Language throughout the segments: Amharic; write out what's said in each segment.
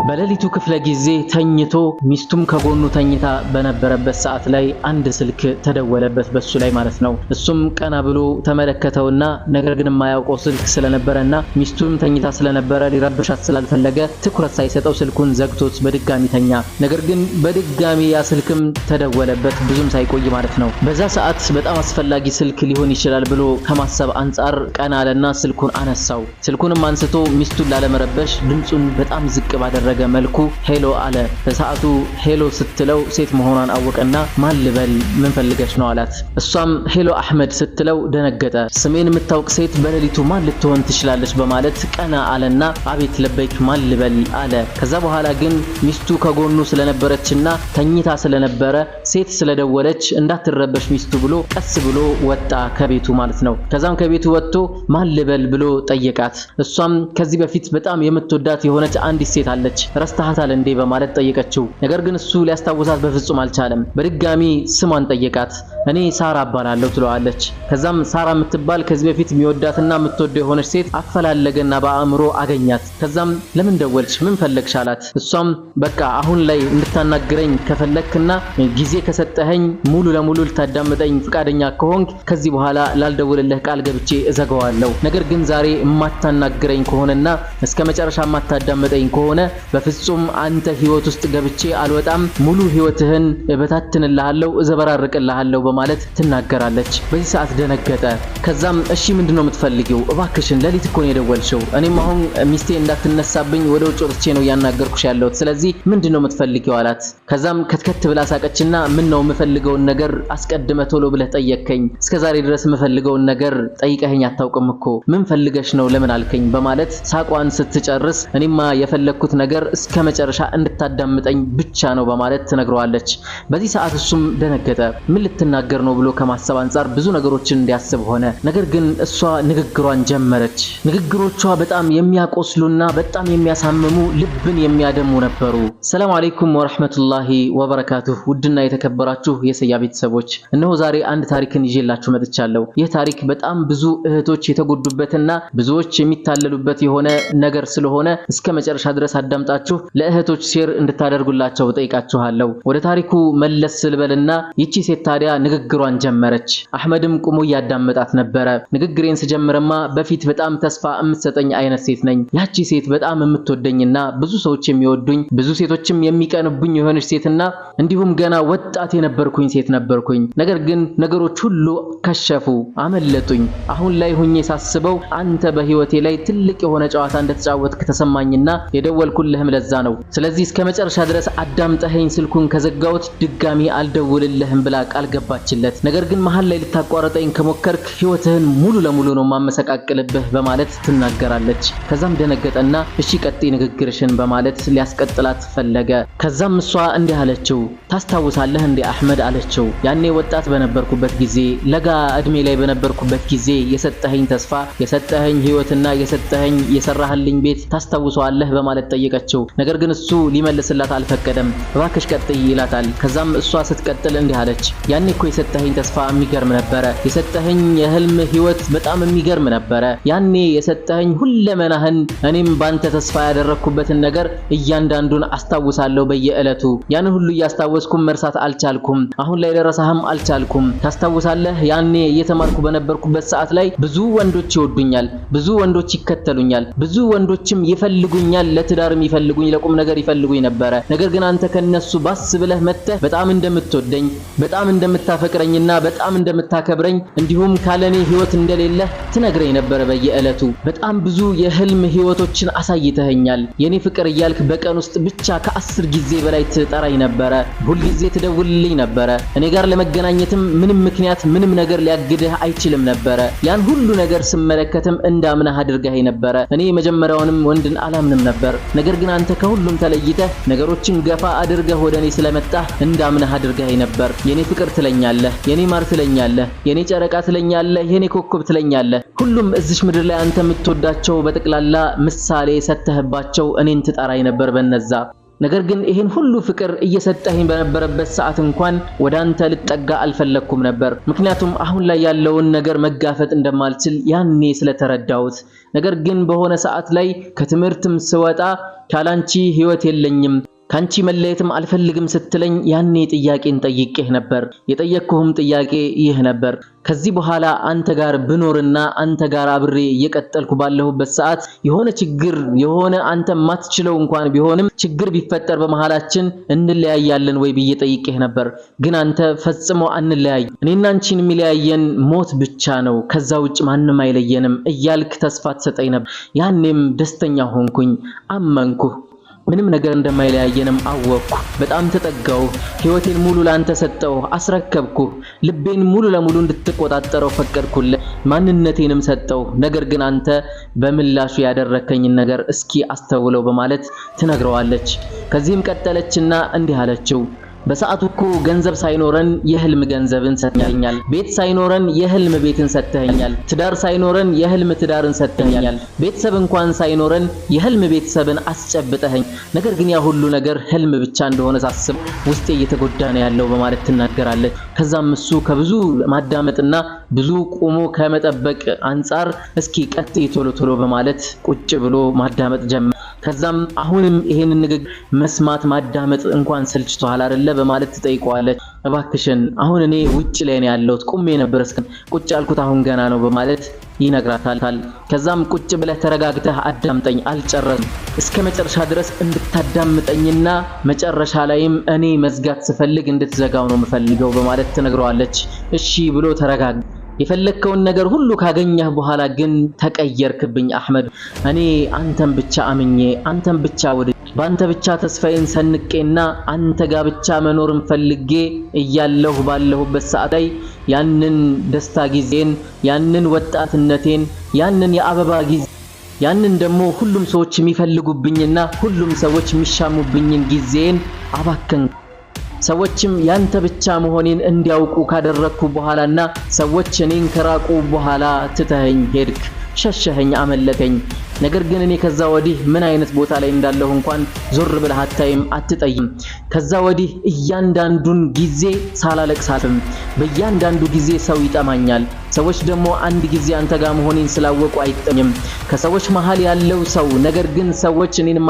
በሌሊቱ ክፍለ ጊዜ ተኝቶ ሚስቱም ከጎኑ ተኝታ በነበረበት ሰዓት ላይ አንድ ስልክ ተደወለበት በሱ ላይ ማለት ነው። እሱም ቀና ብሎ ተመለከተውና ነገር ግን የማያውቀው ስልክ ስለነበረና ሚስቱም ተኝታ ስለነበረ ሊረብሻት ስላልፈለገ ትኩረት ሳይሰጠው ስልኩን ዘግቶት በድጋሚ ተኛ። ነገር ግን በድጋሚ ያ ስልክም ተደወለበት ብዙም ሳይቆይ ማለት ነው። በዛ ሰዓት በጣም አስፈላጊ ስልክ ሊሆን ይችላል ብሎ ከማሰብ አንፃር ቀና አለና ስልኩን አነሳው። ስልኩንም አንስቶ ሚስቱን ላለመረበሽ ድምጹን በጣም ዝቅ ባደረገ መልኩ ሄሎ አለ። በሰዓቱ ሄሎ ስትለው ሴት መሆኗን አወቀና ማን ልበል ምን ፈልገሽ ነው አላት። እሷም ሄሎ አህመድ ስትለው ደነገጠ። ስሜን የምታውቅ ሴት በሌሊቱ ማን ልትሆን ትችላለች በማለት ቀና አለና አቤት ለበይክ ማን ልበል አለ። ከዛ በኋላ ግን ሚስቱ ከጎኑ ስለነበረችና ተኝታ ስለነበረ ሴት ስለደወለች እንዳትረበሽ ሚስቱ ብሎ ቀስ ብሎ ወጣ ከቤቱ ማለት ነው። ከዛም ከቤቱ ወጥቶ ማን ልበል ብሎ ጠየቃት። እሷም ከዚህ በፊት በጣም የምትወዳት የሆነች አንዲት ሴት አለች ረስተሃታል እንዴ በማለት ጠየቀችው። ነገር ግን እሱ ሊያስታውሳት በፍጹም አልቻለም። በድጋሚ ስሟን ጠየቃት። እኔ ሳራ እባላለሁ ትለዋለች። ከዛም ሳራ የምትባል ከዚህ በፊት የሚወዳትና የምትወደው የሆነች ሴት አፈላለገና በአእምሮ አገኛት። ከዛም ለምን ደወልሽ ምን ፈለግሽ አላት። እሷም በቃ አሁን ላይ እንድታናግረኝ ከፈለክና ጊዜ ከሰጠኸኝ ሙሉ ለሙሉ ልታዳምጠኝ ፍቃደኛ ከሆንክ ከዚህ በኋላ ላልደውልልህ ቃል ገብቼ እዘጋዋለሁ። ነገር ግን ዛሬ የማታናግረኝ ከሆነና እስከመጨረሻ የማታዳምጠኝ ከሆነ በፍጹም አንተ ህይወት ውስጥ ገብቼ አልወጣም፣ ሙሉ ህይወትህን በታትንልሃለሁ፣ እዘበራርቅልሃለሁ በማለት ትናገራለች። በዚህ ሰዓት ደነገጠ። ከዛም እሺ ምንድነው የምትፈልጊው? እባክሽን ሌሊት እኮ ነው የደወልሽው። እኔም አሁን ሚስቴ እንዳትነሳብኝ ወደ ውጭ ወጥቼ ነው ያናገርኩሽ ያለሁት። ስለዚህ ምንድነው የምትፈልጊው አላት። ከዛም ከትከት ብላ ሳቀችና ምን ነው የምፈልገውን ነገር አስቀድመ ቶሎ ብለህ ጠየቅከኝ። እስከዛሬ ድረስ የምፈልገውን ነገር ጠይቀኸኝ አታውቅም እኮ ምን ፈልገሽ ነው ለምን አልከኝ በማለት ሳቋን ስትጨርስ እኔማ የፈለኩት ነገር እስከመጨረሻ እንድታዳምጠኝ ብቻ ነው በማለት ትነግረዋለች። በዚህ ሰዓት እሱም ደነገጠ። ምን ልትናገር ነው ብሎ ከማሰብ አንፃር ብዙ ነገሮችን እንዲያስብ ሆነ። ነገር ግን እሷ ንግግሯን ጀመረች። ንግግሮቿ በጣም የሚያቆስሉና በጣም የሚያሳምሙ ልብን የሚያደሙ ነበሩ። ሰላም አለይኩም ወራህመቱላሂ ወበረካቱሁ። ውድና የተከበራችሁ የሰያ ቤተሰቦች እነሆ ዛሬ አንድ ታሪክን ይዤላችሁ መጥቻለሁ። ይህ ታሪክ በጣም ብዙ እህቶች የተጎዱበትና ብዙዎች የሚታለሉበት የሆነ ነገር ስለሆነ እስከመጨረሻ ድረስ አዳምጣችሁ ለእህቶች ሼር እንድታደርጉላቸው ጠይቃችኋለሁ። ወደ ታሪኩ መለስ ስልበልና ይቺ ሴት ታዲያ ንግግሯን ጀመረች። አህመድም ቁሞ ያዳመጣት ነበረ። ንግግሬን ስጀምርማ በፊት በጣም ተስፋ የምትሰጠኝ አይነት ሴት ነኝ። ያቺ ሴት በጣም የምትወደኝና ብዙ ሰዎች የሚወዱኝ ብዙ ሴቶችም የሚቀንቡኝ የሆነች ሴትና እንዲሁም ገና ወጣት የነበርኩኝ ሴት ነበርኩኝ። ነገር ግን ነገሮች ሁሉ ከሸፉ፣ አመለጡኝ። አሁን ላይ ሆኜ ሳስበው አንተ በህይወቴ ላይ ትልቅ የሆነ ጨዋታ እንደተጫወትክ ተሰማኝና የደወልኩልህም ለዛ ነው። ስለዚህ እስከመጨረሻ ድረስ አዳምጠኸኝ ስልኩን ከዘጋውት ድጋሚ አልደውልልህም ብላ ቃል ገባችለት። ነገር ግን መሃል ላይ ልታቋርጠኝ ከሞከርክ ህይወትህን ሙሉ ለሙሉ ነው ማመሰቃቅልብህ በማለት ትናገራለች። ከዛም ደነገጠና እሺ ቀጥይ ንግግርሽን በማለት ሊያስቀጥላት ፈለገ። ከዛም እሷ እንዲህ አለችው፣ ታስታውሳለህ እንዴ አህመድ አለችው። ያኔ ወጣት በነበርኩበት ጊዜ ለጋ እድሜ ላይ በነበርኩበት ጊዜ የሰጠኸኝ ተስፋ የሰጠኸኝ ህይወትና የሰጠኸኝ የሰራህልኝ ቤት ታስታውሰዋለህ በማለት ጠየቀችው። ነገር ግን እሱ ሊመልስላት አልፈቀደም። እባክሽ ቀጥይ ይላታል። ከዛም እሷ ስትቀጥል እንዲህ አለች፣ ያኔ እኮ የሰጠኸኝ ተስፋ የሚገርም ነበረ። የሰጠኸኝ የህልም ህይወት በጣም የሚገርም ነበረ። ያኔ የሰጠኸኝ ሁለመናህን እኔም ባንተ ተስፋ ያደረኩበትን ነገር እያንዳንዱን አስታውሳለሁ በየዕለቱ። ያን ሁሉ እያስታወስኩም መርሳት አልቻልኩም። አሁን ላይ ደረሳህም አልቻልኩም። ታስታውሳለህ ያኔ እየተማርኩ በነበርኩበት ሰዓት ላይ ብዙ ወንዶች ይወዱኛል፣ ብዙ ወንዶች ይከተሉኛል፣ ብዙ ወንዶችም ይፈልጉኛል፣ ለትዳርም ይፈልጉኝ ለቁም ነገር ይፈልጉኝ ነበረ። ነገር ግን አንተ ከነሱ ባስ ብለህ መጥተህ በጣም እንደምትወደኝ በጣም እንደምታፈቅረኝና በጣም እንደምታከብረኝ እንዲሁም ካለኔ ህይወት እንደሌለ ትነግረኝ ነበር በየዕለቱ። በጣም ብዙ የህልም ህይወቶችን አሳይተኸኛል። የኔ ፍቅር እያልክ በቀን ውስጥ ብቻ ከ10 ጊዜ በላይ ትጠራኝ ነበረ። ሁሉ ጊዜ ትደውልልኝ ነበረ። እኔ ጋር ለመገናኘትም ምንም ምክንያት ምንም ነገር ሊያግድህ አይችልም ነበረ። ያን ሁሉ ነገር ስመለከትም እንዳምናህ አድርገኸኝ ነበረ። እኔ መጀመሪያውንም ወንድን አላምንም ነበር። ነገር ግን አንተ ከሁሉም ተለይተህ ነገሮችን ገፋ አድርገህ ወደኔ ስለመጣህ እንዳምናህ አድርገኸኝ ነበር። የኔ ፍቅር ትለኛለህ፣ የኔ ማር ትለኛለህ፣ የኔ ጨረቃ ትለኛለህ፣ የኔ ኮከብ ትለኛለህ። ሁሉም እዚሽ ምድር ላይ አንተ የምትወዳቸው በጠቅላላ ምሳሌ ሰተህባቸው እኔን ትጠራኝ ነበር በነዛ ነገር ግን ይሄን ሁሉ ፍቅር እየሰጠኸኝ በነበረበት ሰዓት እንኳን ወደ አንተ ልጠጋ አልፈለኩም ነበር። ምክንያቱም አሁን ላይ ያለውን ነገር መጋፈጥ እንደማልችል ያኔ ስለተረዳሁት። ነገር ግን በሆነ ሰዓት ላይ ከትምህርትም ስወጣ ካላንቺ ህይወት የለኝም ካንቺ መለየትም አልፈልግም ስትለኝ ያኔ ጥያቄን ጠይቄህ ነበር። የጠየቅኩህም ጥያቄ ይህ ነበር። ከዚህ በኋላ አንተ ጋር ብኖርና አንተ ጋር አብሬ እየቀጠልኩ ባለሁበት ሰዓት የሆነ ችግር የሆነ አንተ ማትችለው እንኳን ቢሆንም ችግር ቢፈጠር በመሃላችን እንለያያለን ወይ ብዬ ጠይቄህ ነበር። ግን አንተ ፈጽሞ አንለያይ፣ እኔና አንቺን የሚለያየን ሞት ብቻ ነው፣ ከዛ ውጭ ማንም አይለየንም እያልክ ተስፋ ትሰጠኝ ነበር። ያኔም ደስተኛ ሆንኩኝ፣ አመንኩ። ምንም ነገር እንደማይለያየንም አወቅኩ። በጣም ተጠጋው፣ ህይወቴን ሙሉ ላንተ ሰጠው፣ አስረከብኩ። ልቤን ሙሉ ለሙሉ እንድትቆጣጠረው ፈቀድኩልህ፣ ማንነቴንም ሰጠው። ነገር ግን አንተ በምላሹ ያደረከኝን ነገር እስኪ አስተውለው በማለት ትነግረዋለች። ከዚህም ቀጠለችና እንዲህ አለችው። በሰዓቱ እኮ ገንዘብ ሳይኖረን የህልም ገንዘብን ሰጥተኛል፣ ቤት ሳይኖረን የህልም ቤትን ሰጥተኛል፣ ትዳር ሳይኖረን የህልም ትዳርን ሰጥተኛል፣ ቤተሰብ እንኳን ሳይኖረን የህልም ቤተሰብን አስጨብጠኸኝ። ነገር ግን ያ ሁሉ ነገር ህልም ብቻ እንደሆነ ሳስብ ውስጤ እየተጎዳ ነው ያለው በማለት ትናገራለች። ከዛም እሱ ከብዙ ማዳመጥና ብዙ ቆሞ ከመጠበቅ አንፃር እስኪ ቀጥይ ቶሎ ቶሎ በማለት ቁጭ ብሎ ማዳመጥ ጀመረ። ከዛም አሁንም ይሄንን ንግግር መስማት ማዳመጥ እንኳን ሰልችቷል አይደለ በማለት ትጠይቀዋለች። እባክሽን አሁን እኔ ውጭ ላይ ነው ያለሁት፣ ቁሜ ነበር እስከ ቁጭ ያልኩት አሁን ገና ነው በማለት ይነግራታል። ከዛም ቁጭ ብለህ ተረጋግተህ አዳምጠኝ፣ አልጨረስም፣ እስከ መጨረሻ ድረስ እንድታዳምጠኝና መጨረሻ ላይም እኔ መዝጋት ስፈልግ እንድትዘጋው ነው የምፈልገው በማለት ትነግረዋለች። እሺ ብሎ ተረጋጋ። የፈለከውን ነገር ሁሉ ካገኘህ በኋላ ግን ተቀየርክብኝ አህመድ። እኔ አንተን ብቻ አምኜ አንተን ብቻ ወደ ባንተ ብቻ ተስፋዬን ሰንቄና አንተ ጋር ብቻ መኖርን ፈልጌ እያለሁ ባለሁበት ሰዓት ላይ ያንን ደስታ ጊዜን፣ ያንን ወጣትነቴን፣ ያንን የአበባ ጊዜ፣ ያንን ደግሞ ሁሉም ሰዎች የሚፈልጉብኝና ሁሉም ሰዎች የሚሻሙብኝን ጊዜን አባከን። ሰዎችም ያንተ ብቻ መሆኔን እንዲያውቁ ካደረኩ በኋላና ሰዎች እኔን ከራቁ በኋላ ትተኸኝ ሄድክ፣ ሸሸኸኝ፣ አመለከኝ። ነገር ግን እኔ ከዛ ወዲህ ምን አይነት ቦታ ላይ እንዳለሁ እንኳን ዞር ብለህ አታይም፣ አትጠይም። ከዛ ወዲህ እያንዳንዱን ጊዜ ሳላለቅሳትም በእያንዳንዱ ጊዜ ሰው ይጠማኛል። ሰዎች ደግሞ አንድ ጊዜ አንተ ጋር መሆኔን ስላወቁ አይጠኝም። ከሰዎች መሃል ያለው ሰው ነገር ግን ሰዎች እኔን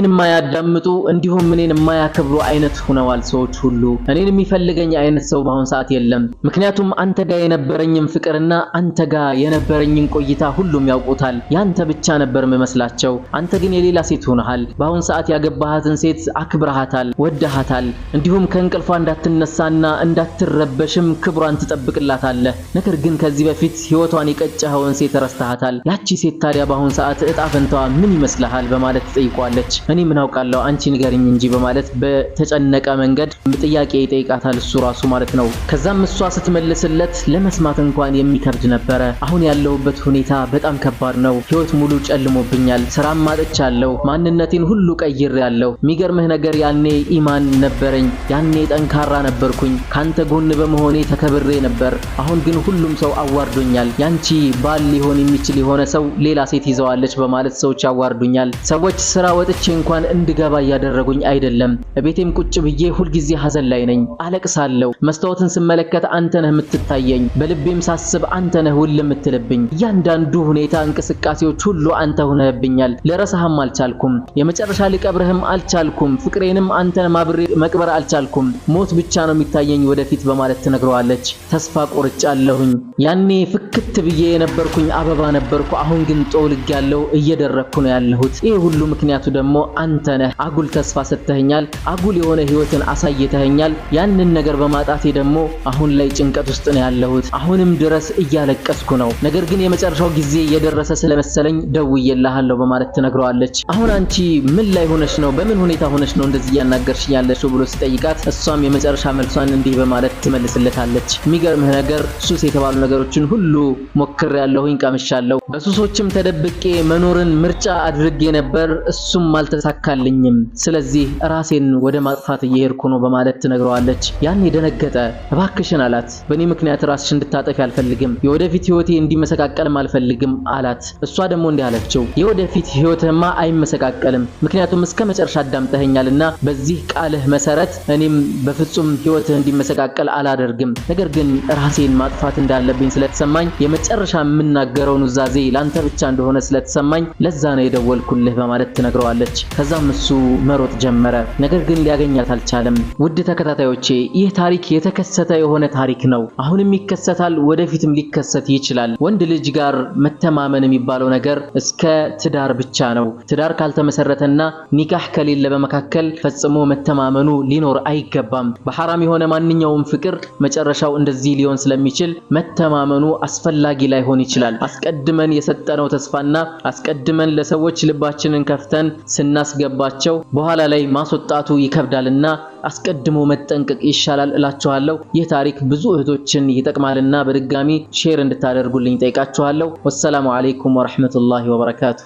የማያዳምጡ እንዲሁም እኔን የማያከብሩ አይነት ሆነዋል። ሰዎች ሁሉ እኔን የሚፈልገኝ አይነት ሰው በአሁን ሰዓት የለም። ምክንያቱም አንተ ጋር የነበረኝን ፍቅርና አንተ ጋር የነበረኝን ቆይታ ሁሉም ያውቁታል። ያንተ ብቻ ነበር መስላቸው። አንተ ግን የሌላ ሴት ሆነሃል። በአሁን ሰዓት ያገባሃትን ሴት አክብረሃታል፣ ወደሃታል። እንዲሁም ከእንቅልፏ እንዳትነሳና እንዳትረበሽም ክብሯን ትጠብቅላታለህ። ነገር ግን ከዚህ በፊት ህይወቷን የቀጨኸውን ሴት ረስተሃታል። ያቺ ሴት ታዲያ በአሁን ሰዓት እጣ ፈንታዋ ምን ይመስልሃል በማለት ትጠይቋለች። እኔ ምን አውቃለሁ አንቺ ንገሪኝ እንጂ በማለት በተጨነቀ መንገድ ጥያቄ ይጠይቃታል እሱ ራሱ ማለት ነው። ከዛም እሷ ስትመልስለት ለመስማት እንኳን የሚከብድ ነበረ። አሁን ያለሁበት ሁኔታ በጣም ከባድ ነው። ህይወት ሙሉ ጨልሞብኛል፣ ስራም አጥቻለሁ፣ ማንነቴን ሁሉ ቀይሬያለሁ። የሚገርምህ ነገር ያኔ ኢማን ነበረኝ፣ ያኔ ጠንካራ ነበርኩኝ፣ ካንተ ጎን በመሆኔ ተከብሬ ነበር። አሁን ግን ሁሉም ሰው አዋርዶኛል። ያንቺ ባል ሊሆን የሚችል የሆነ ሰው ሌላ ሴት ይዘዋለች በማለት ሰዎች ያዋርዱኛል። ሰዎች ስራ ወጥቼ እንኳን እንድገባ እያደረጉኝ አይደለም። ቤቴም ቁጭ ብዬ ሁልጊዜ ሐዘን ላይ ነኝ፣ አለቅሳለሁ። መስታወትን ስመለከት አንተ ነህ የምትታየኝ፣ በልቤም ሳስብ አንተ ነህ ውል የምትልብኝ። እያንዳንዱ ሁኔታ እንቅስቃሴዎች ሁሉ አንተ ሆነህብኛል። ለረሳህም አልቻልኩም፣ የመጨረሻ ሊቀብርህም አልቻልኩም፣ ፍቅሬንም አንተን ማብሬ መቅበር አልቻልኩም። ሞት ብቻ ነው የሚታየኝ ወደፊት በማለት ትነግረዋለች። ተስፋ ቆርጫለሁኝ። ያኔ ፍክት ብዬ የነበርኩኝ አበባ ነበርኩ። አሁን ግን ጦልግ ያለው እየደረኩ ነው ያለሁት። ይሄ ሁሉ ምክንያቱ ደግሞ አንተ ነህ። አጉል ተስፋ ሰጥተኸኛል፣ አጉል የሆነ ህይወትን አሳይተኸኛል። ያንን ነገር በማጣቴ ደግሞ አሁን ላይ ጭንቀት ውስጥ ነው ያለሁት። አሁንም ድረስ እያለቀስኩ ነው። ነገር ግን የመጨረሻው ጊዜ የደረሰ ስለመሰለኝ ደውዬልሃለሁ በማለት ትነግረዋለች። አሁን አንቺ ምን ላይ ሆነሽ ነው? በምን ሁኔታ ሆነሽ ነው እንደዚህ እያናገርሽኝ ያለሽው ብሎ ሲጠይቃት እሷም የመጨረሻ መልሷን እንዲህ በማለት ትመልስለታለች። የሚገርምህ ነገር ሱስ የተባሉ ነገሮችን ሁሉ ሞክሬያለሁኝ፣ ቀምሻለሁ። በሱሶችም ተደብቄ መኖርን ምርጫ አድርጌ ነበር፣ እሱም አልተሳካልኝም። ስለዚህ ራሴን ወደ ማጥፋት እየሄድኩ ነው በማለት ትነግረዋለች። ያን የደነገጠ እባክሽን አላት። በእኔ ምክንያት ራስሽን እንድታጠፊ አልፈልግም፣ የወደፊት ህይወቴ እንዲመሰቃቀልም አልፈልግም አላት። እሷ ደግሞ እንዲህ አለችው፣ አለችው። የወደፊት ህይወትህማ አይመሰቃቀልም፣ ምክንያቱም እስከ መጨረሻ አዳምጠኸኛልና በዚህ ቃልህ መሰረት እኔም በፍጹም ህይወትህ እንዲመሰቃቀል አላደርግም። ነገር ግን ራሴን ማጥፋት እንዳለብኝ ስለተሰማኝ የመጨረሻ የምናገረው ኑዛዜ ላንተ ብቻ እንደሆነ ስለተሰማኝ ለዛ ነው የደወልኩልህ በማለት ትነግረዋለች። ከዛም እሱ መሮጥ ጀመረ። ነገር ግን ሊያገኛት አልቻለም። ውድ ተከታታዮቼ ይህ ታሪክ የተከሰተ የሆነ ታሪክ ነው። አሁንም ይከሰታል፣ ወደፊትም ሊከሰት ይችላል። ወንድ ልጅ ጋር መተማመን የሚባለው ነገር እስከ ትዳር ብቻ ነው። ትዳር ካልተመሰረተና ኒካህ ከሌለ በመካከል ፈጽሞ መተማመኑ ሊኖር አይገባም። በሐራም የሆነ ማንኛውም ፍቅር መጨረሻው እንደዚህ ሊሆን ስለሚችል መተማመኑ አስፈላጊ ላይሆን ይችላል። አስቀድመን የሰጠነው ተስፋና አስቀድመን ለሰዎች ልባችንን ከፍተን ስናስገባቸው በኋላ ላይ ማስወጣቱ ይከብዳልና አስቀድሞ መጠንቀቅ ይሻላል እላችኋለሁ። ይህ ታሪክ ብዙ እህቶችን ይጠቅማልና በድጋሚ ሼር እንድታደርጉልኝ ጠይቃችኋለሁ። ወሰላሙ አለይኩም ወራህመቱላሂ ወበረካቱ።